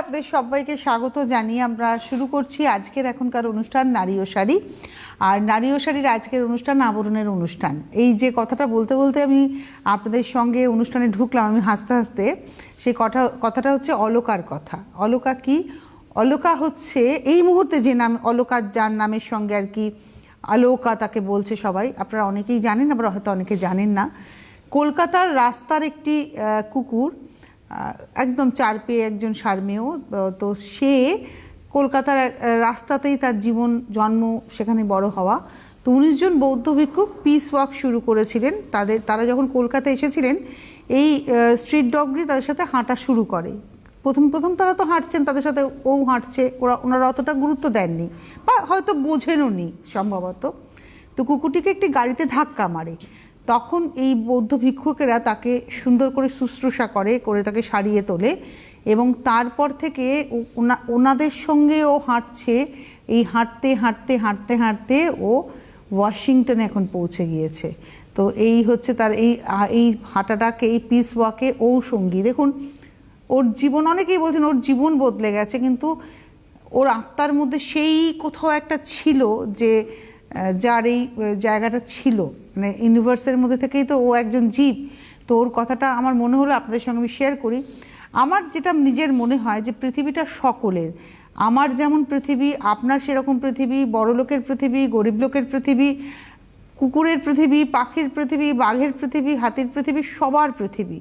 আপনাদের সবাইকে স্বাগত জানিয়ে আমরা শুরু করছি আজকের এখনকার অনুষ্ঠান নারী ও শাড়ি। আর নারী ও শাড়ির আজকের অনুষ্ঠান আবরণের অনুষ্ঠান। এই যে কথাটা বলতে বলতে আমি আপনাদের সঙ্গে অনুষ্ঠানে ঢুকলাম, আমি হাসতে হাসতে, সেই কথাটা হচ্ছে অলকার কথা। অলকা কি? অলকা হচ্ছে এই মুহূর্তে যে নাম অলকা, যার নামের সঙ্গে আর কি আলোকা তাকে বলছে সবাই, আপনারা অনেকেই জানেন, আবার হয়তো অনেকে জানেন না। কলকাতার রাস্তার একটি কুকুর, একদম চার পেয়ে একজন সারমেয়, তো সে কলকাতার রাস্তাতেই তার জীবন, জন্ম, সেখানে বড় হওয়া। তো 19 জন বৌদ্ধ ভিক্ষুক পিস ওয়াক শুরু করেছিলেন। তারা যখন কলকাতা এসেছিলেন, এই স্ট্রিট ডগটি তাদের সাথে হাঁটা শুরু করে। প্রথম তারা তো হাঁটছেন, তাদের সাথে ও হাঁটছে, ওনারা অতটা গুরুত্ব দেননি বা হয়তো বোঝেনও নি সম্ভবত। তো কুকুরটিকে একটি গাড়িতে ধাক্কা মারে। তখন এই বৌদ্ধ ভিক্ষুকেরা তাকে সুন্দর করে শুশ্রূষা করে তাকে সারিয়ে তোলে, এবং তারপর থেকে ওনাদের সঙ্গে ও হাঁটছে। এই হাঁটতে হাঁটতে হাঁটতে হাঁটতে ও ওয়াশিংটনে এখন পৌঁছে গিয়েছে। তো এই হচ্ছে তার এই হাঁটাটাকে, এই পিস ওয়াকে ও সঙ্গী। দেখুন, ওর জীবন, অনেকেই বলছেন ওর জীবন বদলে গেছে, কিন্তু ওর আত্মার মধ্যে সেই কোথাও একটা ছিল যে যার এই জায়গাটা ছিল, মানে ইউনিভার্সের মধ্যে থেকেই তো ও একজন জীব। তো ওর কথাটা আমার মনে হলো আপনাদের সঙ্গে আমি শেয়ার করি। আমার যেটা নিজের মনে হয় যে পৃথিবীটা সকলের, আমার যেমন পৃথিবী, আপনার সেরকম পৃথিবী, বড় লোকের পৃথিবী, গরিব লোকের পৃথিবী, কুকুরের পৃথিবী, পাখির পৃথিবী, বাঘের পৃথিবী, হাতির পৃথিবী, সবার পৃথিবী।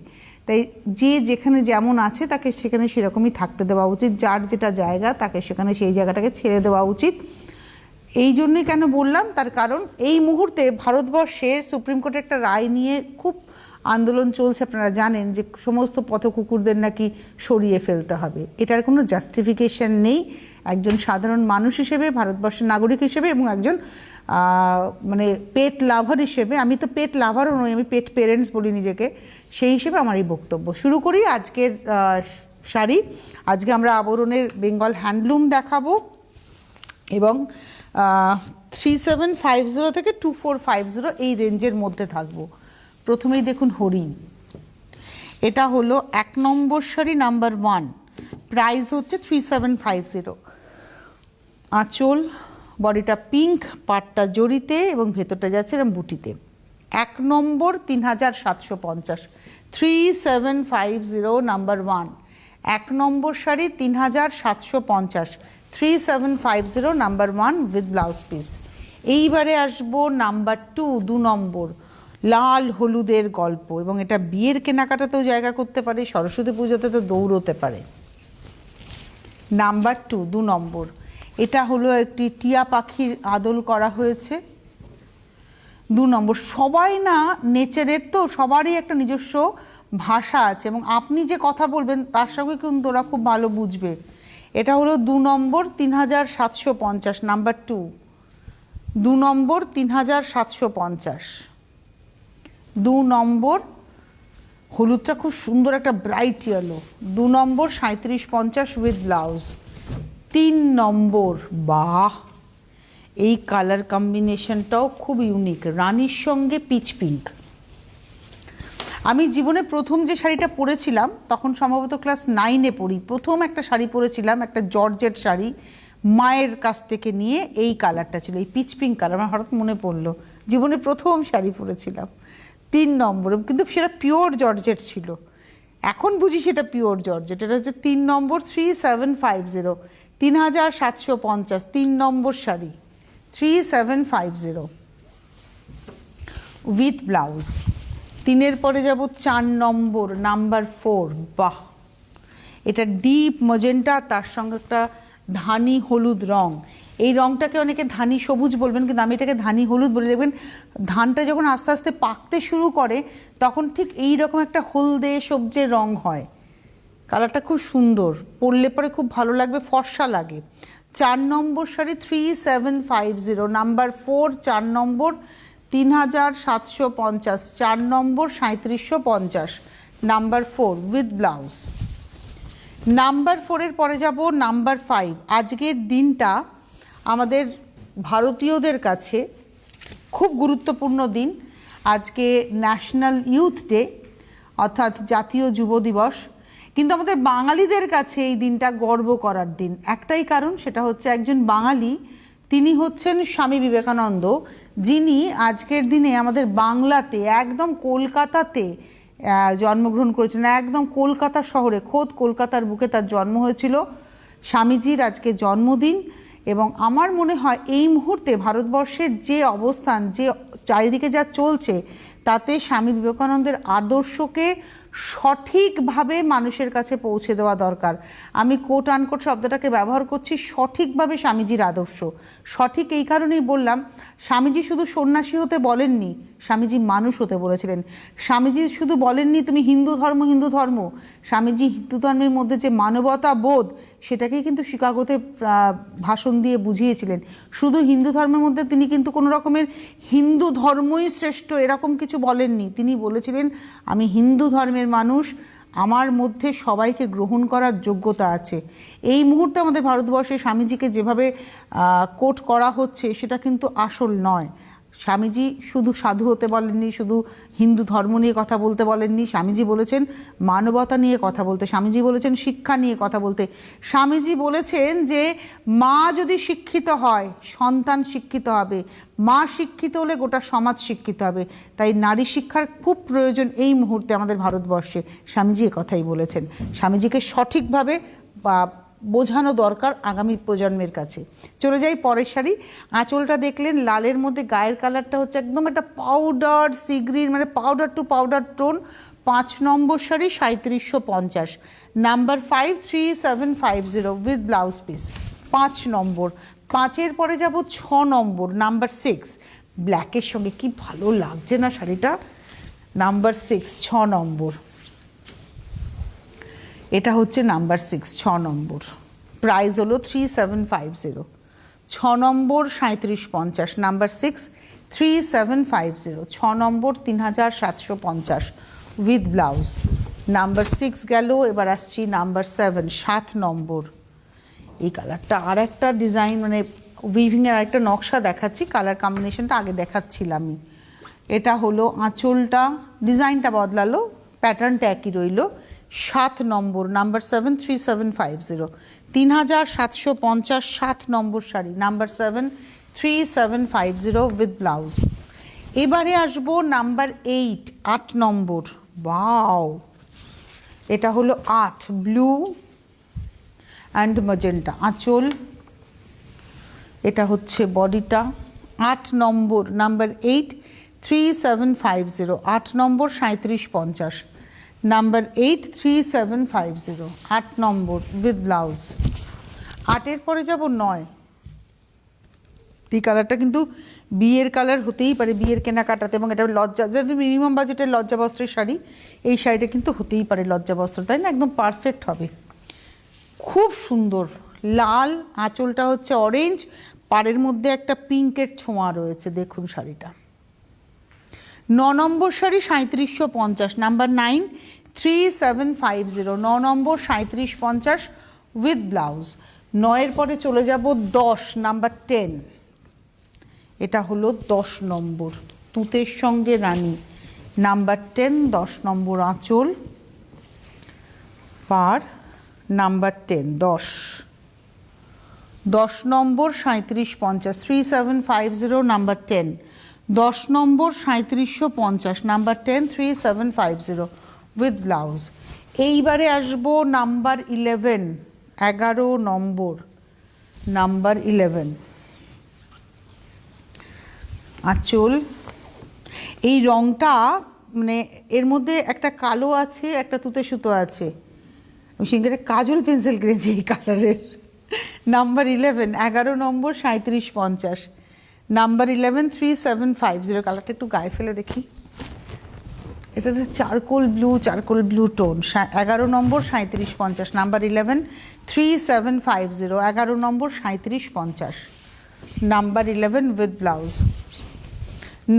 তাই যে যেখানে যেমন আছে তাকে সেখানে সেরকমই থাকতে দেওয়া উচিত। যার যেটা জায়গা তাকে সেখানে সেই জায়গাটাকে ছেড়ে দেওয়া উচিত। এই জন্যই কেন বললাম, তার কারণ এই মুহূর্তে ভারতবর্ষে সুপ্রিম কোর্টের একটা রায় নিয়ে খুব আন্দোলন চলছে। আপনারা জানেন যে সমস্ত পথ কুকুরদের নাকি সরিয়ে ফেলতে হবে। এটার কোনো জাস্টিফিকেশন নেই। একজন সাধারণ মানুষ হিসেবে, ভারতবর্ষের নাগরিক হিসেবে, এবং একজন মানে পেট লাভার হিসেবে, আমি তো পেট লাভারও নই, আমি পেট পেরেন্টস বলি নিজেকে, সেই হিসেবে আমার এই বক্তব্য। শুরু করি আজকের শাড়ি। আজকে আমরা আবরণের বেঙ্গল হ্যান্ডলুম দেখাবো, এবং 3750 থেকে 2450 এই রেঞ্জের মধ্যে থাকবো। প্রথমেই দেখুন হরিণ। এটা হলো 1 নম্বর শাড়ি, নাম্বার 1, প্রাইস হচ্ছে 3750। আঁচল, বডিটা পিঙ্ক, পাটটা জরিতে এবং ভেতরটা যাচ্ছে এরকম বুটিতে। 1 নম্বর 3750, 3750 number 1। 1 number sari 3750, 3750 number 1 with blouse piece. এইবারে আসবো নাম্বার 2, 2 নম্বর, লাল হলুদের গল্প, এবং এটা বিয়ের কেনাকাটাতেও জায়গা করতে পারে, সরস্বতী পুজোতে তো দৌড়তে পারে। নাম্বার 2, 2 নম্বর, এটা হলো একটি টিয়া পাখির আদল করা হয়েছে। 2 নম্বর, সবাই না নেচারের, তো সবারই একটা নিজস্ব ভাষা আছে, এবং আপনি যে কথা বলবেন তার সঙ্গে কিন্তু ওরা খুব ভালো বুঝবে। এটা হলো 2 নম্বর 3750, নাম্বার 2, 2 নম্বর 3750। 2 নম্বর, হলুদটা খুব সুন্দর, একটা bright yellow. 2 number 3750 with blouse. 3 নম্বর, বাহ, এই কালার কম্বিনেশনটাও খুব ইউনিক, রানীর সঙ্গে পিচ পিঙ্ক। আমি জীবনে প্রথম যে শাড়িটা পরেছিলাম, তখন সম্ভবত ক্লাস 9-এ পড়ি, প্রথম একটা শাড়ি পরেছিলাম, একটা জর্জেট শাড়ি, মায়ের কাছ থেকে নিয়ে। এই কালারটা ছিল, এই পিচ পিঙ্ক কালার, আমার হঠাৎ মনে পড়লো, জীবনে প্রথম শাড়ি পরেছিলাম। 3 নম্বর, কিন্তু সেটা পিওর জর্জেট ছিল, এখন বুঝি সেটা পিওর জর্জেট। এটা হচ্ছে 3 নম্বর 3750, 3750, 3 নম্বর শাড়ি 3750 উইথ ব্লাউজ। 3-এর পরে যাব 4 নম্বর, নাম্বার 4, বাহ, এটা ডিপ মজেন্টা, তার সঙ্গে একটা ধানি হলুদ রং। এই রংটাকে অনেকে ধানি সবুজ বলবেন, কিন্তু আমি এটাকে ধানি হলুদ বলি। দেখবেন ধানটা যখন আস্তে আস্তে পাকতে শুরু করে, তখন ঠিক এই রকম একটা হলদে সবজে রং হয়। কালারটা খুব সুন্দর, পরলে পরে খুব ভালো লাগবে, ফর্সা লাগে। 4 নম্বর শাড়ি 3750, নাম্বার 4, 4 নম্বর 3750, 4 নম্বর 3750, নাম্বার 4 উইথ ব্লাউজ। নাম্বার 4-এর পরে যাব নাম্বার 5। আজকের দিনটা আমাদের ভারতীয়দের কাছে খুব গুরুত্বপূর্ণ দিন। আজকে ন্যাশনাল ইউথ ডে, অর্থাৎ জাতীয় যুব দিবস। কিন্তু আমাদের বাঙালিদের কাছে এই দিনটা গর্ব করার দিন। একটাই কারণ, সেটা হচ্ছে একজন বাঙালি, তিনি হচ্ছেন স্বামী বিবেকানন্দ, যিনি আজকের দিনে আমাদের বাংলাতে একদম কলকাতাতে জন্মগ্রহণ করেছেন। একদম কলকাতা শহরে, খোদ কলকাতার বুকে তার জন্ম হয়েছিল। স্বামীজির আজকে জন্মদিন, এবং আমার মনে হয় এই মুহূর্তে ভারতবর্ষের যে অবস্থান, যে চারিদিকে যা চলছে, তাতে স্বামী বিবেকানন্দের আদর্শকে সঠিকভাবে মানুষের কাছে পৌঁছে দেওয়া দরকার। আমি কোট আনকোট শব্দটাকে ব্যবহার করছি, সঠিকভাবে স্বামীজির আদর্শ। সঠিক এই কারণেই বললাম, স্বামীজি শুধু সন্ন্যাসী হতে বলেননি, স্বামীজি মানুষ হতে বলেছিলেন। স্বামীজি শুধু বলেননি তুমি হিন্দু ধর্ম হিন্দু ধর্ম, স্বামীজি হিন্দু ধর্মের মধ্যে যে মানবতা বোধ, সেটাকেই কিন্তু শিকাগোতে ভাষণ দিয়ে বুঝিয়েছিলেন। শুধু হিন্দু ধর্মের মধ্যে তিনি কিন্তু কোনো রকমের হিন্দু ধর্মই শ্রেষ্ঠ এরকম কিছু বলেননি। তিনি বলেছিলেন আমি হিন্দু ধর্মের মানুষ, আমার মধ্যে সবাইকে গ্রহণ করার যোগ্যতা আছে। এই মুহূর্তে আমাদের ভারতবর্ষে স্বামীজিকে যেভাবে কোট করা হচ্ছে, সেটা কিন্তু আসল নয়। স্বামীজি শুধু সাধু হতে বলেননি, শুধু হিন্দু ধর্ম নিয়ে কথা বলতে বলেননি। স্বামীজি বলেছেন মানবতা নিয়ে কথা বলতে, স্বামীজি বলেছেন শিক্ষা নিয়ে কথা বলতে। স্বামীজি বলেছেন যে মা যদি শিক্ষিত হয়, সন্তান শিক্ষিত হবে, মা শিক্ষিত হলে গোটা সমাজ শিক্ষিত হবে। তাই নারী শিক্ষার খুব প্রয়োজন এই মুহূর্তে আমাদের ভারতবর্ষে। স্বামীজি কথাই বলেছেন। স্বামীজিকে সঠিকভাবে বোঝানো দরকার আগামী প্রজন্মের কাছে। চলে যাই পরের শাড়ি। আঁচলটা দেখলেন লালের মধ্যে, গায়ের কালারটা হচ্ছে একদম একটা পাউডার সি গ্রিন, মানে পাউডার টু পাউডার টোন। 5 নম্বর sari, 3750, number 53750 with blouse piece. 5 নম্বর, 5-এর পরে যাব 6 নম্বর, নাম্বার 6, ব্ল্যাকের সঙ্গে কি ভালো লাগছে না শাড়িটা। নাম্বার 6, 6 নম্বর, এটা হচ্ছে নাম্বার 6, 6 নম্বর। প্রাইস হলো 3750। 6 নম্বর 3750, number 6 3750, 6 number 3750 with blouse. Number 6 গেল, এবার আসছি নাম্বার 7, 7 নম্বর। এই কালারটা আর একটা ডিজাইন, মানে উইভিংয়ের আরেকটা নকশা দেখাচ্ছি, কালার কম্বিনেশনটা আগে দেখাচ্ছিলামই। এটা হলো আঁচলটা, ডিজাইনটা বদলালো, প্যাটার্নটা একই রইল। 7 নম্বর, নাম্বার 7, 3750, 3750, 7 নম্বর শাড়ি, নাম্বার 7, 3750 উইথ ব্লাউজ। এবারে আসবো নাম্বার 8, 8 নম্বর। ওয়াও, এটা হলো 8, ব্লু অ্যান্ড ম্যাজেন্টা আঁচল, এটা হচ্ছে বডিটা। 8 নম্বর, নাম্বার 8, 3750, 8 নম্বর 3750, নাম্বার 8, 3750, 8 নম্বর উইথ ব্লাউজ। 8-এর পরে যাব 9। এই কালারটা কিন্তু বিয়ের কালার হতেই পারে, বিয়ের কেনাকাটাতে, এবং এটা লজ্জা, মিনিমাম বাজেটের লজ্জা বস্ত্রের শাড়ি, এই শাড়িটা কিন্তু হতেই পারে লজ্জা বস্ত্র, তাই না? একদম পারফেক্ট হবে, খুব সুন্দর। লাল, আঁচলটা হচ্ছে অরেঞ্জ, পাড়ের মধ্যে একটা পিঙ্কের ছোঁয়া রয়েছে, দেখুন শাড়িটা। 9 নম্বর শাড়ি 3750, নাম্বার 9, 3750, 9 নম্বর 3750 উইথ ব্লাউজ। 9-এর পরে চলে যাব 10, নাম্বার 10, এটা হলো 10 নম্বর, তুতের সঙ্গে রানী, নাম্বার 10, 10 নম্বর আঁচল, পার, নাম্বার 10, 10 নম্বর 3750, 3750, নাম্বার 10, 10 নম্বর 3750, নাম্বার 10, 3750 উইথ ব্লাউজ। এইবারে আসবো নাম্বার 11, 11 নম্বর, নাম্বার 11 আঁচল। এই রঙটা, মানে এর মধ্যে একটা কালো আছে, একটা তুতে সুতো আছে। আমি সেখানে কাজল পেন্সিল কিনেছি এই কালারের। নাম্বার 11, 11 নম্বর 3750, নাম্বার 11, 3750। কালারটা একটু গায়ে ফেলে দেখি, এটা charcoal blue tone. 11 number 3750, number 11, 3750, 11 number 3750, number 11 with blouse.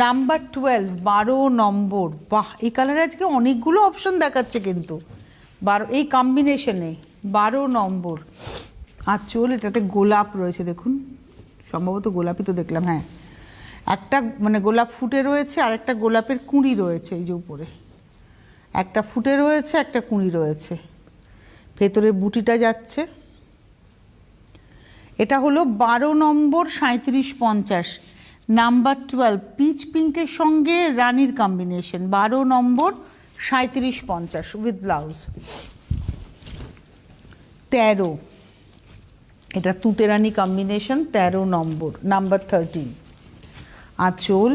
Number 12, 12 নম্বর। বাহ, এই কালারে আজকে অনেকগুলো অপশন দেখাচ্ছে কিন্তু, 12 এই কম্বিনেশনে। 12 নম্বর আঁচল, এটাতে গোলাপ রয়েছে, দেখুন, সম্ভবত গোলাপই তো দেখলাম, হ্যাঁ, একটা মানে গোলাপ ফুটে রয়েছে, আর একটা গোলাপের কুঁড়ি রয়েছে, এই যে উপরে একটা ফুটে রয়েছে, একটা কুঁড়ি রয়েছে। ভেতরে বুটিটা যাচ্ছে। এটা হলো 12 নম্বর 3750, নাম্বার 12 পিচ পিঙ্কের সঙ্গে রানির কম্বিনেশন, 12 নম্বর 3750 উইথ ব্লাউজ। 13, এটা তুতে রানি কম্বিনেশন, 13 নম্বর, নাম্বার 13। আঁচল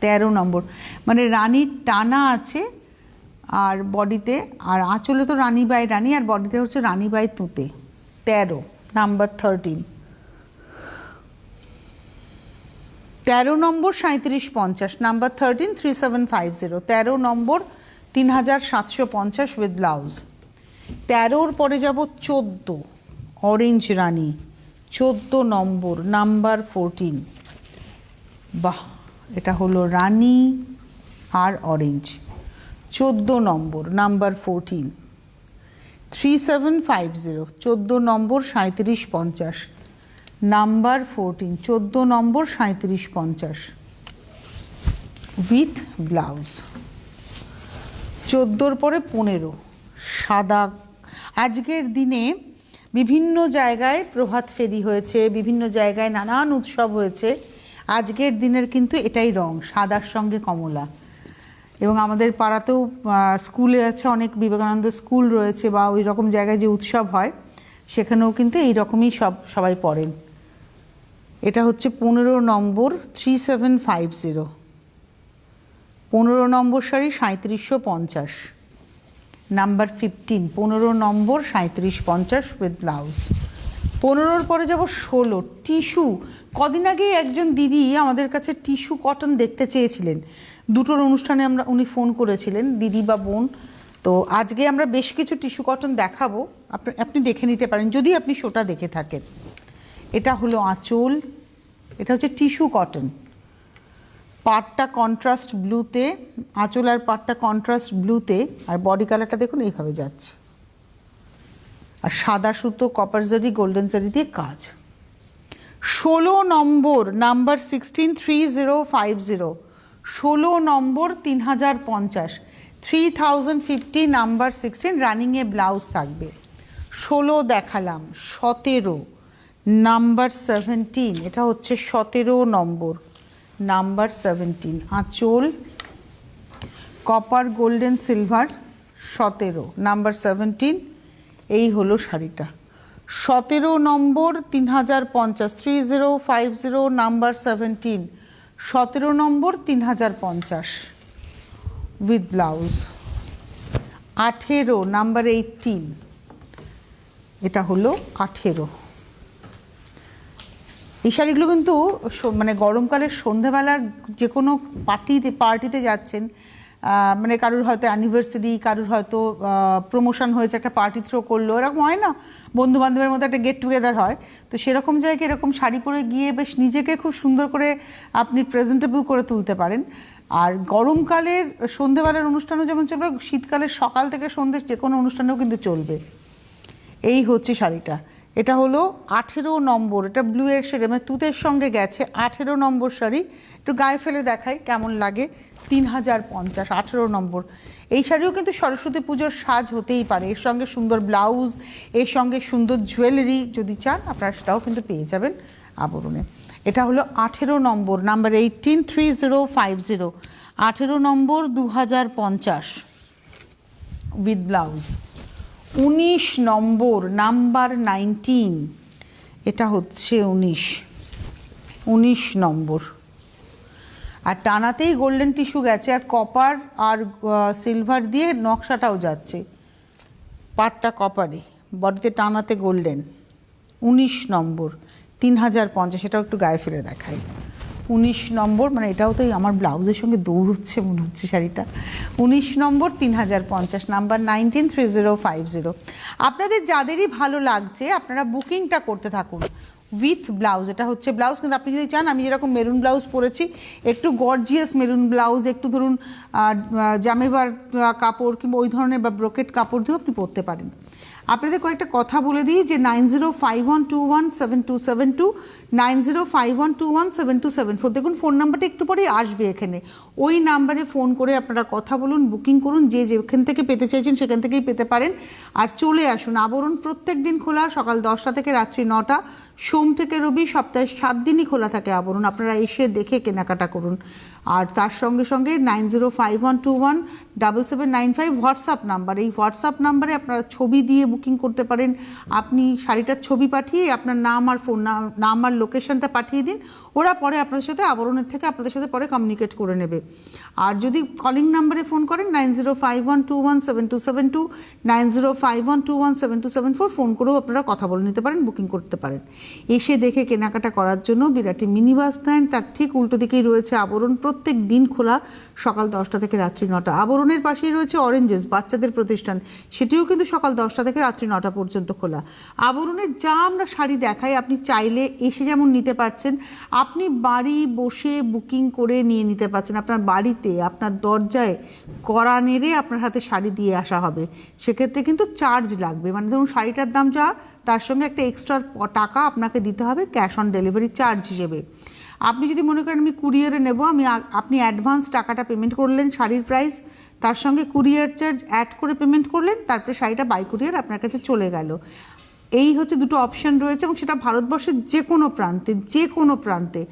13 নম্বর, মানে রানির টানা আছে আর বডিতে, আর আঁচলে তো রানি বাই রানি, আর বডিতে হচ্ছে রানি বাই তুতে। 13, নাম্বার 13। 13 নম্বর 3750, নাম্বার 13 3750, 13 নম্বর 3750 উইথ ব্লাউজ। 13-র পরে যাব 14, অরেঞ্জ রানি, 14 নম্বর, নাম্বার 14। বাহ, এটা হলো রানি আর অরেঞ্জ, 14 নম্বর, নাম্বার 14। 3750, 14 নম্বর 3750, নাম্বার 14, 14 নম্বর 3750 উইথ ব্লাউজ। 14-র পরে 15, সাদা। আজকের দিনে বিভিন্ন জায়গায় প্রভাত ফেরি হয়েছে, বিভিন্ন জায়গায় নানান উৎসব হয়েছে। আজকের দিনের কিন্তু এটাই রং, সাদার সঙ্গে কমলা। এবং আমাদের পাড়াতেও স্কুলে আছে, অনেক বিবেকানন্দ স্কুল রয়েছে বা ওই রকম জায়গায় যে উৎসব হয় সেখানেও কিন্তু এই রকমই সবাই পড়েন। এটা হচ্ছে 15 নম্বর 3750, 15 নম্বর শাড়ি 3750, নাম্বার 15, 15 নম্বর 3750 উইথ ব্লাউজ। 15-র পরে যাব 16, টিস্যু। কদিন আগে একজন দিদি আমাদের কাছে টিস্যু কটন দেখতে চেয়েছিলেন, দুটোর অনুষ্ঠানে উনি ফোন করেছিলেন, দিদি বা বোন। তো আজকে আমরা বেশ কিছু টিস্যু কটন দেখাবো, আপনি দেখে নিতে পারেন যদি আপনি শোটা দেখে থাকেন। এটা হলো আঁচল, এটা হচ্ছে টিস্যু কটন, পাটটা কন্ট্রাস্ট ব্লুতে, আঁচল আর পাটটা কন্ট্রাস্ট ব্লুতে, আর বডি কালারটা দেখুন এইভাবে যাচ্ছে, আর সাদা সুতো, কপার জারি, গোল্ডেন জারি দিয়ে কাজ। 16 নম্বর, নাম্বার 16 3050, 16 নম্বর 3050, 3050, নাম্বার 16, রানিংয়ে ব্লাউজ থাকবে। 16 দেখালাম। 17, নাম্বার 17, এটা হচ্ছে 17 নম্বর, নাম্বার 17, আঁচল কপার গোল্ডেন সিলভার, 17, নাম্বার 17। এই হলো শাড়িটা। 17 নম্বর 3050, 3050, number 17, 17 number 3050 with blouse. 18, number 18, এটা হলো 18। এই শাড়িগুলো কিন্তু মানে গরমকালের সন্ধেবেলার যে কোনো পার্টিতে যাচ্ছেন, মানে কারুর হয়তো অ্যানিভার্সারি, কারুর হয়তো প্রমোশন হয়েছে, একটা পার্টি থ্রো করলো, এরকম হয় না, বন্ধু বান্ধবের মধ্যে একটা গেট টুগেদার হয়, তো সেরকম জায়গায় এরকম শাড়ি পরে গিয়ে বেশ নিজেকে খুব সুন্দর করে আপনি প্রেজেন্টেবল করে তুলতে পারেন। আর গরমকালের সন্ধেবেলার অনুষ্ঠানও যেমন চলবে, শীতকালের সকাল থেকে সন্ধ্যে যে কোনো অনুষ্ঠানেও কিন্তু চলবে। এই হচ্ছে শাড়িটা। এটা হলো 18 নম্বর, এটা ব্লু এর শেডে, মানে তুতের সঙ্গে গেছে। 18 নম্বর শাড়ি, একটু গায়ে ফেলে দেখাই কেমন লাগে। 3050, 18 নম্বর। এই শাড়িও কিন্তু সরস্বতী পুজোর সাজ হতেই পারে, এর সঙ্গে সুন্দর ব্লাউজ, এর সঙ্গে সুন্দর জুয়েলারি যদি চান আপনারা সেটাও কিন্তু পেয়ে যাবেন আবরণে। এটা হলো 18 নম্বর, নাম্বার 18, 3050, 18 নম্বর 2050 উইথ ব্লাউজ। 19 নম্বর, নাম্বার 19, এটা হচ্ছে 19 নম্বর, আর টানাতেই গোল্ডেন টিস্যু গেছে, আর কপার আর সিলভার দিয়ে নকশাটাও যাচ্ছে, পাটটা কপারে, বডিতে টানাতে গোল্ডেন। 19 নম্বর 3050, এটাও একটু গায়ে ফেলে দেখাই। 19 নম্বর, মানে এটাও তো আমার ব্লাউজের সঙ্গে দৌড়চ্ছে মনে হচ্ছে শাড়িটা। 19 নম্বর 3050, নাম্বার 19, 3050। আপনাদের যাদেরই ভালো লাগছে আপনারা বুকিংটা করতে থাকুন উইথ ব্লাউজ। এটা হচ্ছে ব্লাউজ, কিন্তু আপনি যদি চান, আমি যেরকম মেরুন ব্লাউজ পরেছি, একটু গর্জিয়াস মেরুন ব্লাউজ, একটু ধরুন জামেবার কাপড় কিংবা ওই ধরনের বা ব্রোকেট কাপড় দিয়েও আপনি পরতে পারেন। আপনাদের কয়েকটা কথা বলে দিই যে 9051217272 9051217274, দেখুন ফোন নাম্বারটা একটু পরেই আসবে এখানে, ওই নাম্বারে ফোন করে আপনারা কথা বলুন, বুকিং করুন, যে যেখান থেকে পেতে চাইছেন সেখান থেকেই পেতে পারেন। আর চলে আসুন, আবরণ প্রত্যেক দিন খোলা, সকাল 10টা থেকে রাত্রি 9টা, সোম থেকে রবি, সপ্তাহে 7 দিনই খোলা থাকে আবরণ, আপনারা এসে দেখে কেনাকাটা করুন। আর তার সঙ্গে সঙ্গে 9051217795 হোয়াটসঅ্যাপ নাম্বার, এই হোয়াটসঅ্যাপ নাম্বারে আপনারা ছবি দিয়ে বুকিং করতে পারেন। আপনি শাড়িটার ছবি পাঠিয়ে আপনার নাম আর ফোন নাম আর লোকেশনটা পাঠিয়ে দিন, ওরা পরে আপনাদের সাথে আবরণের থেকে আপনাদের সাথে পরে কমিউনিকেট করে নেবে। আর যদি কলিং নাম্বারে ফোন করেন 9051217272 9051217274, ফোন করেও আপনারা কথা বলে নিতে পারেন, বুকিং করতে পারেন। এসে দেখে কেনাকাটা করার জন্য বিরাটি মিনি বাস স্ট্যান্ড, তার ঠিক উল্টো দিকেই রয়েছে আবরণ, প্রত্যেক দিন খোলা সকাল 10টা থেকে রাত্রি 9টা। আবরণের পাশেই রয়েছে অরেঞ্জেস বাচ্চাদের প্রতিষ্ঠান, সেটিও কিন্তু সকাল 10টা থেকে রাত্রি 9টা পর্যন্ত খোলা। আবরণের যা আমরা শাড়ি দেখাই আপনি চাইলে এসে যেমন নিতে পারছেন, আপনি বাড়ি বসে বুকিং করে নিয়ে নিতে পারছেন। আপনার বাড়িতে আপনার দরজায় কড়া নেড়ে আপনার হাতে শাড়ি দিয়ে আসা হবে, সেক্ষেত্রে কিন্তু চার্জ লাগবে, মানে ধরুন শাড়িটার দাম যা তার সঙ্গে একটা এক্সট্রা টাকা আপনাকে দিতে হবে ক্যাশ অন ডেলিভারি চার্জ হিসেবে। আপনি যদি মনে করেন আমি কুরিয়ারে নেব, আপনি অ্যাডভান্স টাকাটা পেমেন্ট করলেন শাড়ির প্রাইস, তার সঙ্গে কুরিয়ার চার্জ অ্যাড করে পেমেন্ট করলেন, তারপরে শাড়িটা বাই কুরিয়ার আপনার কাছে চলে গেল। এই হচ্ছে দুটো অপশান রয়েছে, এবং সেটা ভারতবর্ষের যে কোনো প্রান্তে।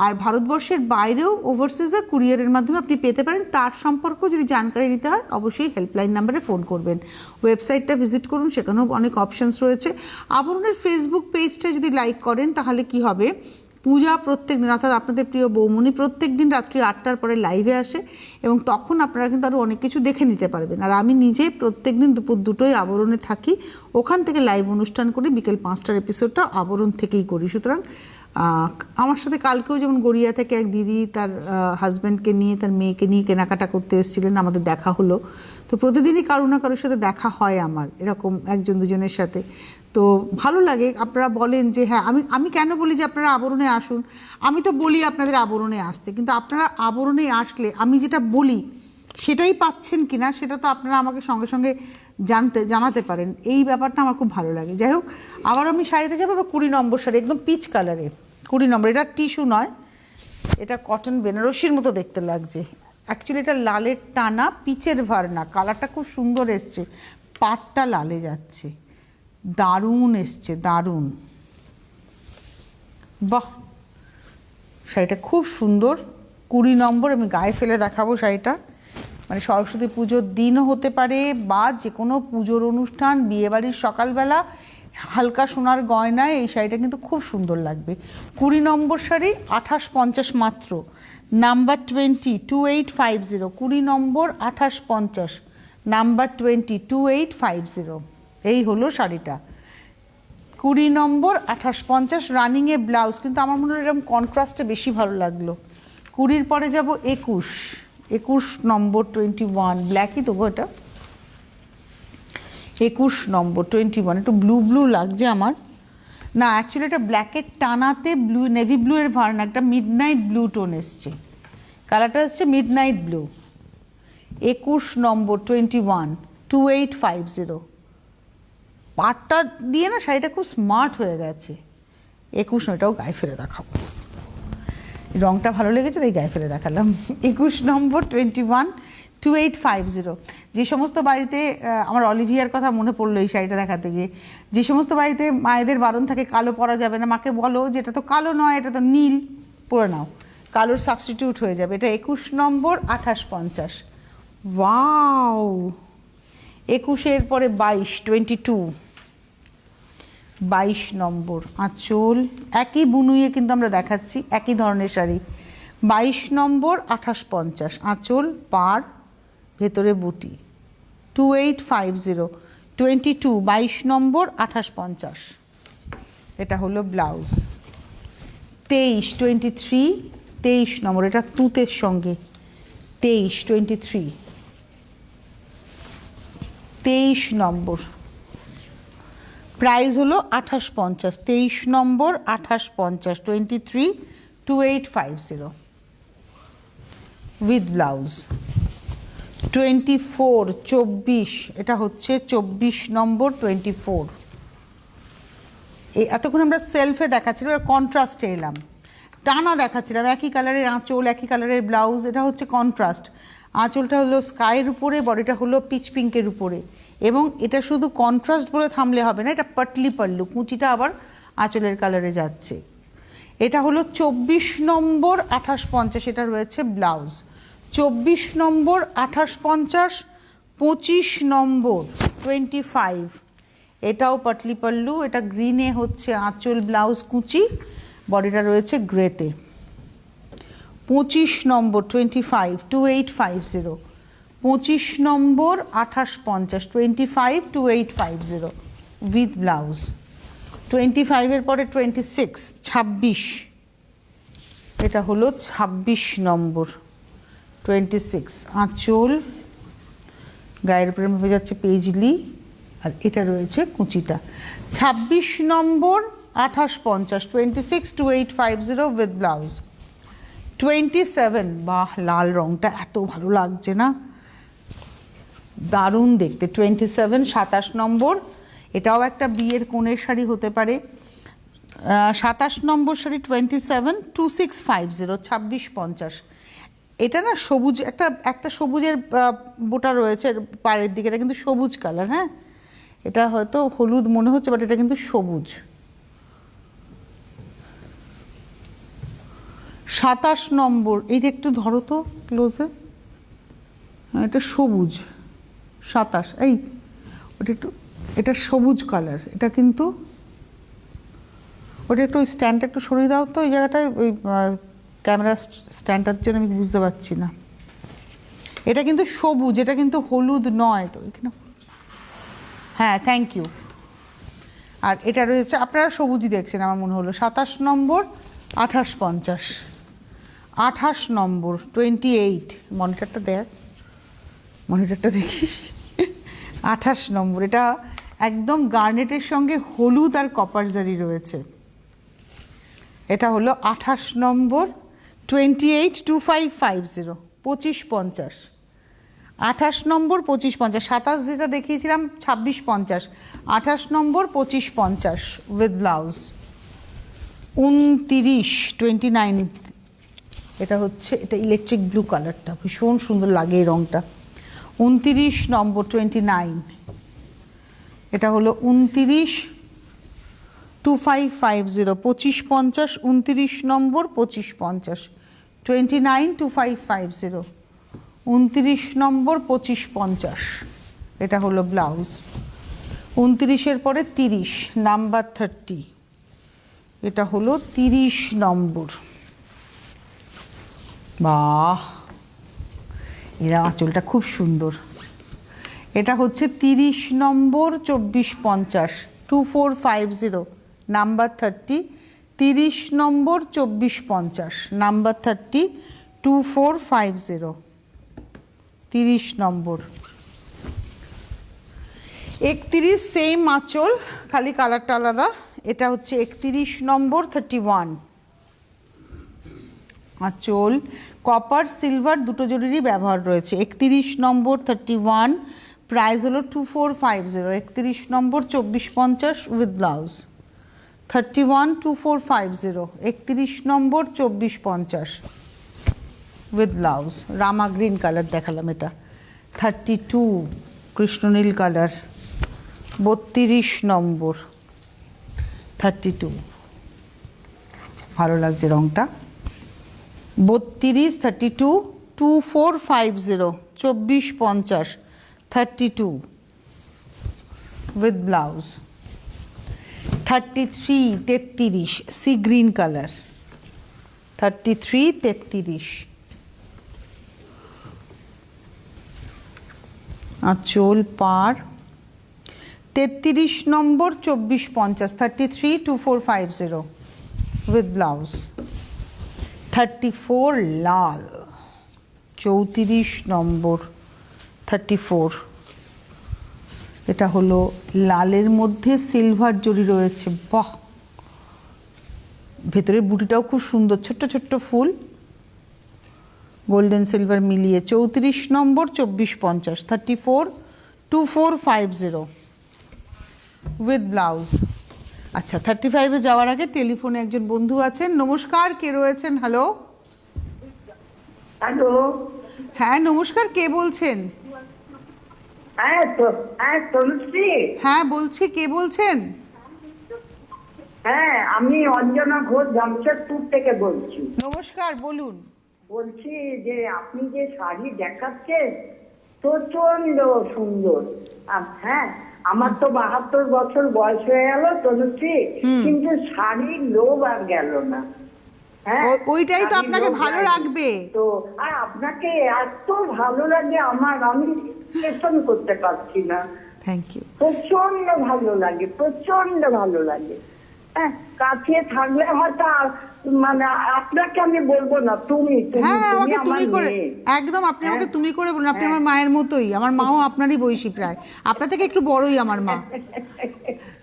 আর ভারতবর্ষের বাইরেও ওভারসিজে কুরিয়ারের মাধ্যমে আপনি পেতে পারেন। তার সম্পর্কেও যদি জানকারি নিতে হয় অবশ্যই হেল্পলাইন নাম্বারে ফোন করবেন। ওয়েবসাইটটা ভিজিট করুন, সেখানেও অনেক অপশানস রয়েছে। আবরণের ফেসবুক পেজটা যদি লাইক করেন তাহলে কি হবে, পূজা প্রত্যেক দিন, অর্থাৎ আপনাদের প্রিয় বৌমনি প্রত্যেক দিন রাত্রি 8টার পরে লাইভে আসে, এবং তখন আপনারা কিন্তু আরও অনেক কিছু দেখে নিতে পারবেন। আর আমি নিজে প্রত্যেক দিন দুপুর 2টোয় আবরণে থাকি, ওখান থেকে লাইভ অনুষ্ঠান করি, বিকেল 5টার এপিসোডটা আবরণ থেকেই করি। সুতরাং আমার সাথে কালকেও যেমন গড়িয়া থেকে এক দিদি তার হাজব্যান্ডকে নিয়ে, তার মেয়েকে নিয়ে কেনাকাটা করতে এসেছিলেন, আমাদের দেখা হলো। তো প্রতিদিনই কারো না কারোর সাথে দেখা হয় আমার, এরকম একজন দুজনের সাথে। তো ভালো লাগে, আপনারা বলেন যে হ্যাঁ, আমি কেন বলি যে আপনারা আবরণে আসুন, আমি তো বলি আপনাদের আবরণে আসতে, কিন্তু আপনারা আবরণে আসলে আমি যেটা বলি সেটাই পাচ্ছেন কিনা সেটা তো আপনারা আমাকে সঙ্গে সঙ্গে জানাতে পারেন, এই ব্যাপারটা আমার খুব ভালো লাগে। যাই হোক, আবার আমি শাড়িতে যাবো 20 নম্বর শাড়ি, একদম পিচ কালারে 20 নম্বর। এটা টিস্যু নয়, এটা কটন বেনারসির মতো দেখতে লাগছে। অ্যাকচুয়ালি এটা লালের টানা পিচের ভারনা, কালারটা খুব সুন্দর এসছে, পাটটা লালে যাচ্ছে, দারুণ এসছে, দারুণ, বাহ, শাড়িটা খুব সুন্দর। 20 নম্বর, আমি গায়ে ফেলে দেখাবো শাড়িটা, মানে সরস্বতী পুজোর দিনও হতে পারে, বা যে কোনো পুজোর অনুষ্ঠান, বিয়েবাড়ির সকালবেলা হালকা সোনার গয়নায় এই শাড়িটা কিন্তু খুব সুন্দর লাগবে। 20 নম্বর শাড়ি 2850 মাত্র, নাম্বার 20 2850, 20 নম্বর 2850, নাম্বার 20 2850, এই হলো শাড়িটা। 20 নম্বর 2850, রানিংয়ে ব্লাউজ, কিন্তু আমার মনে হয় এরকম কন্ট্রাস্টে বেশি ভালো লাগলো। 20-র পরে যাব 21 নম্বর 21, ব্ল্যাকই দেবো এটা, 21 নম্বর 21, একটু ব্লু লাগছে আমার, না অ্যাকচুয়ালি এটা ব্ল্যাকের টানাতে ব্লু, নেভি ব্লু এর ভার্না, একটা মিডনাইট ব্লু টোন এসছে, কালারটা এসছে মিডনাইট ব্লু। 21 নম্বর 21, 2850, পাটটা দিয়ে না শাড়িটা খুব স্মার্ট হয়ে গেছে। 21, এটাও গায়ে ফেলে দেখাবো, রঙটা ভালো লেগেছে তাই গায়ে ফেলে দেখালাম। 21 নম্বর 21, 2850। যে সমস্ত বাড়িতে, আমার অলিভিয়ার কথা মনে পড়লো এই শাড়িটা দেখাতে গিয়ে, যে সমস্ত বাড়িতে মায়েদের বারণ থাকে কালো পরা যাবে না, মাকে বলো যে এটা তো কালো নয়, এটা তো নীল, পরে নাও, কালোর সাবস্টিটিউট হয়ে যাবে। এটা 21 নম্বর 2850, ওয়াও। 21-এর পরে 22 নম্বর আঁচল, একই বুনুইয়ে কিন্তু আমরা দেখাচ্ছি, একই ধরনের শাড়ি। 22 নম্বর 2850, আঁচল, পাড়, ভেতরে বুটি, 2850, 22 নম্বর 2850, এটা হলো ব্লাউজ। 23 নম্বর, এটা তুঁতের সঙ্গে, 23 নম্বর, প্রাইস হলো 2850, 23 নম্বর 2850, 23, 2850 উইথ ব্লাউজ। 24 24, এটা হচ্ছে 24 নম্বর 24। এতক্ষণ আমরা সেলফে দেখাচ্ছিলাম, এবার কন্ট্রাস্টে এলাম। টানা দেখাচ্ছিলাম, একই কালারের আঁচল, একই কালারের ব্লাউজ, এটা হচ্ছে কন্ট্রাস্ট। আঁচলটা হলো স্কাইয়ের উপরে, বডিটা হলো পিচ পিঙ্কের উপরে। এবং এটা শুধু কন্ট্রাস্ট বলে থামলে হবে না, এটা পাটলি পাল্লু, কুচিটা আবার আঁচলের কালারে যাচ্ছে। এটা হলো 24 নম্বর 2850, এটা রয়েছে ব্লাউজ। 24 নম্বর 2850, 25 নম্বর 25, এটাও পাটলি পাল্লু, এটা গ্রিনে হচ্ছে আঁচল, ব্লাউজ, কুচি, বডিটা রয়েছে গ্রেতে। 25 নম্বর 25, 2850, 25 নম্বর 2850, 25, 2850 উইথ ব্লাউজ। 25-এর পরে 26, 26, এটা হলো 26 নম্বর 26, আঁচল, গায়ের উপরে হয়ে যাচ্ছে পেজলি, আর এটা রয়েছে কুচিটা। 26 নম্বর 2850, 26, 2850 উইথ ব্লাউজ। 27, বাহ, লাল রঙটা এত ভালো লাগছে না, দারুণ দেখতে। 27, 27 নম্বর, এটাও একটা বিয়ের কোণের শাড়ি হতে পারে। 27 নম্বর শাড়ি 27, 2650, 2650। এটা না সবুজ, একটা সবুজের বোটা রয়েছে পাড়ের দিকে, এটা কিন্তু সবুজ কালার। হ্যাঁ, এটা হয়তো হলুদ মনে হচ্ছে, বাট এটা কিন্তু সবুজ। 27 নম্বর, এইটা একটু ধরো তো ক্লোজে, এটা সবুজ। 27, এই ওটা একটু, এটা সবুজ কালার, এটা কিন্তু ওটা একটু, ওই স্ট্যান্ডটা একটু সরিয়ে দাও তো, ওই জায়গাটায়, ওই ক্যামেরা স্ট্যান্ডটার জন্য আমি বুঝতে পারছি না। এটা কিন্তু সবুজ, এটা কিন্তু হলুদ নয় তো এখানে। হ্যাঁ, থ্যাংক ইউ। আর এটা রয়েছে, আপনারা সবুজই দেখছেন আমার মনে হলো। 27 নম্বর 2850, 28 নম্বর 28, মনিটরটা দেখ, মনিটরটা দেখিস। 28 নম্বর, এটা একদম গার্নেটের সঙ্গে হলুদ আর কপার জারি রয়েছে। এটা হলো 28 নম্বর 28, 2550, 2550, 28 নম্বর 2550। 27 যেটা দেখিয়েছিলাম 2650, 28 নম্বর 2550 উইথ ব্লাউজ। 29, 29, এটা হচ্ছে, এটা ইলেকট্রিক ব্লু কালারটা, ভীষণ সুন্দর লাগে এই রঙটা। 29 নম্বর 29, এটা হলো 29, 2550, 2550, 29 নম্বর 2550, 29, 2550, 29 নম্বর 2550, এটা হলো ব্লাউজ। 29-এর পরে 30, নাম্বার 30, এটা হলো 30 নম্বর। বাহ, এরা আঁচলটা খুব সুন্দর। এটা হচ্ছে 30 নম্বর 2450, 2450, নাম্বার 30, 30 নম্বর 2450, নাম্বার 30, 2450, 30 নম্বর। 31, সেম আঁচল, খালি কালারটা আলাদা। এটা হচ্ছে 31 নম্বর 31, আঁচল, কপার সিলভার দুটো জরিরই ব্যবহার রয়েছে। 31 নম্বর 31, প্রাইস হলো 2450, 31 নম্বর 2450 with blouse. 31, 2450, 31 number 2450 with blouse. Rama green colour দেখালাম এটা। 32, কৃষ্ণনীল কালার। 32 নম্বর 32, ভালো লাগছে রঙটা। 32, 32, 2450, 2450, 32 with blouse। 33, 33, sea green colour. 33, 33, আঁচল, পাড়। 33 নম্বর 2450, 33, 2450 with blouse। 34, লাল। 34 নম্বর 34, এটা হলো লালের মধ্যে সিলভার জরি রয়েছে। বাহ, ভেতরের বুটিটাও খুব সুন্দর, ছোট্ট ছোট্ট ফুল। গোল্ডেন সিলভার মিলিয়ে 34 নম্বর 2450 342450 উইথ ব্লাউজ। আচ্ছা 35-এ যাওয়ার আগে টেলিফোনে একজন বন্ধু আছেন। নমস্কার, কে রয়েছেন? হ্যালো। হ্যালো। হ্যাঁ নমস্কার, কে বলছেন? তনুশ্রী। হ্যাঁ বলছি, কে বলছেন? হ্যাঁ, আমি অঞ্জনা ঘোষ জামশেদপুর থেকে বলছি। নমস্কার, বলুন। বলছি যে আপনি যে শাড়ি দেখাচ্ছেন প্রচন্ড সুন্দর। হ্যাঁ, আমার তো 72 বছর বয়স হয়ে গেল তনুশ্রী, কিন্তু শাড়ির লোভ আর গেল না। ওইটাই তো আপনাকে ভালো লাগবে তো, আর আপনাকে এত ভালো লাগে আমি এক্সপ্রেশন করতে পারছি না। Thank you. প্রচন্ড ভালো লাগে, প্রচন্ড ভালো লাগে। হ্যাঁ, কাছে থাকলে হয়তো মানে আপনাকে আমি বলবো না, তুমি আমাকে তুমি করে, একদম আপনি আমাকে তুমি করে বলুন। আপনি আমার মায়ের মতোই, আমার মাও আপনারই বয়সী, প্রায় আপনার থেকে একটু বড়ই আমার মা।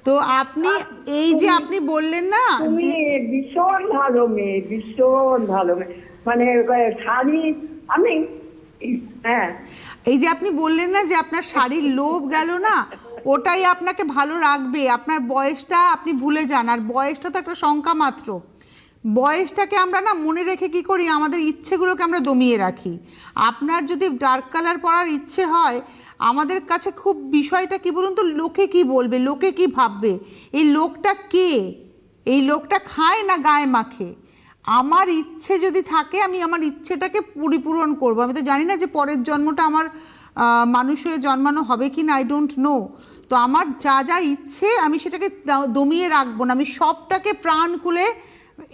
তো আপনি এই যে আপনি বললেন না, তুমি ভীষণ ভালো মেয়ে, ভীষণ ভালো মেয়ে, মানে শাড়ি আমি এই যে আপনি বললেন না যে আপনার শাড়ির লোভ গেল না, ওটাই আপনাকে ভালো রাখবে। আপনার বয়সটা আপনি ভুলে যান, আর বয়সটা তো একটা সংখ্যা মাত্র। বয়সটাকে আমরা না মনে রেখে কি করি, আমাদের ইচ্ছেগুলোকে আমরা দমিয়ে রাখি। আপনার যদি ডার্ক কালার পরার ইচ্ছে হয়, আমাদের কাছে খুব বিষয়টা কি বলুন তো, লোকে কি বলবে, লোকে কি ভাববে, এই লোকটা কে, এই লোকটা খায় না গায়ে মাখে। আমার ইচ্ছে যদি থাকে, আমি আমার ইচ্ছেটাকে পরিপূরণ করব। আমি তো জানি না যে পরের জন্মটা আমার মানুষ হয়ে জন্মানো হবে কি না, আই ডোন্ট নো। তো আমার যা যা ইচ্ছে আমি সেটাকে দমিয়ে রাখবো না, আমি সবটাকে প্রাণ খুলে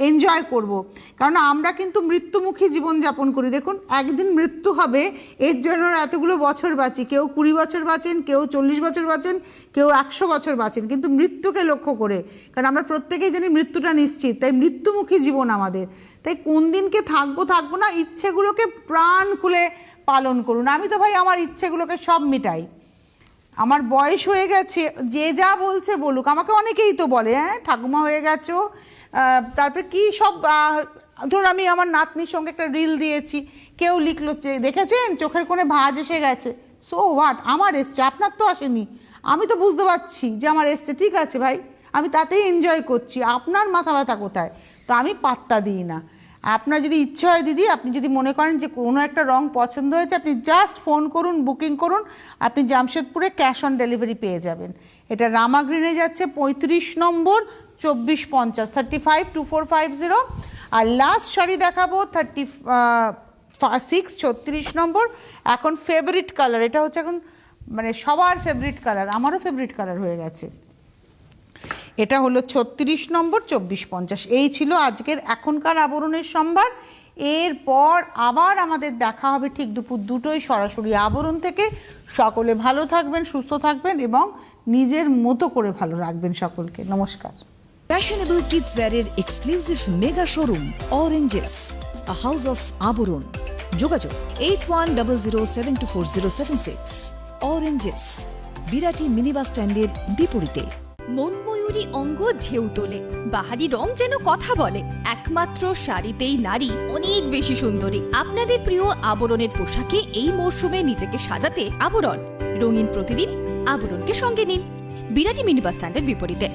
এনজয় করব। কারণ আমরা কিন্তু মৃত্যুমুখী জীবনযাপন করি। দেখুন, একদিন মৃত্যু হবে, এর জন্য এতগুলো বছর বাঁচি। কেউ 20 বছর বাঁচেন, কেউ 40 বছর বাঁচেন, কেউ 100 বছর বাঁচেন, কিন্তু মৃত্যুকে লক্ষ্য করে। কারণ আমরা প্রত্যেকেই জানি মৃত্যুটা নিশ্চিত, তাই মৃত্যুমুখী জীবন আমাদের। তাই কোন দিনকে থাকবো না, ইচ্ছেগুলোকে প্রাণ খুলে পালন করুন। আমি তো ভাই আমার ইচ্ছেগুলোকে সব মিটাই। আমার বয়স হয়ে গেছে, যে যা বলছে বলুক, আমাকে অনেকেই তো বলে ঠাকুমা হয়ে গেছো। তারপরে কি সব, ধরুন আমি আমার নাতনির সঙ্গে একটা রিল দিয়েছি, কেউ লিখলো দেখেছেন চোখের কোণে ভাঁজ এসে গেছে। সো হোয়াট, আমার এসছে, আপনার তো আসেনি। আমি তো বুঝতে পারছি যে আমার এসছে, ঠিক আছে ভাই, আমি তাতেই এনজয় করছি। আপনার মাথা ব্যথা কোথায়? তো আমি পাত্তা দিই না। আপনার যদি ইচ্ছে হয় দিদি, আপনি যদি মনে করেন যে কোনো একটা রং পছন্দ হয়েছে, আপনি জাস্ট ফোন করুন, বুকিং করুন, আপনি জামশেদপুরে ক্যাশ অন ডেলিভারি পেয়ে যাবেন। এটা রামাগ্রিনে যাচ্ছে 35 নম্বর 2450 352450। আর লাস্ট শাড়ি দেখাবো 36 36 নম্বর, এখন ফেভারিট কালার। এটা হচ্ছে এখন মানে সবার ফেভারিট কালার, আমারও ফেভারিট কালার হয়ে গেছে। এটা হলো 36 নম্বর 2450। এই ছিল আজকের এখনকার আবরণের সম্ভার। এরপর আবার আমাদের দেখা হবে ঠিক দুপুর 2টোয় সরাসরি আবরণ থেকে। সকলে ভালো থাকবেন, সুস্থ থাকবেন এবং নিজের মতো করে ভালো রাখবেন সকলকে। নমস্কার। ফ্যাশনেবল কিডস ওয়্যারের exclusive mega showroom Oranges, a house of Abaran. যোগাযোগ 8100724076। অরেঞ্জেস, বিরাটি মিনি বাস স্ট্যান্ডের বিপরীতে। মনময়ূরী অঙ্গ ঢেউ তোলে, বাহারি রং যেন কথা বলে। একমাত্র শাড়িতেই নারী অনেক বেশি সুন্দরী। আপনাদের প্রিয় আবরণের পোশাকে এই মরশুমে নিজেকে সাজাতে আবরণ। রঙিন প্রতিদিন আবরণকে সঙ্গে নিন, বিরাটি মিনি বাস স্ট্যান্ডের বিপরীতে।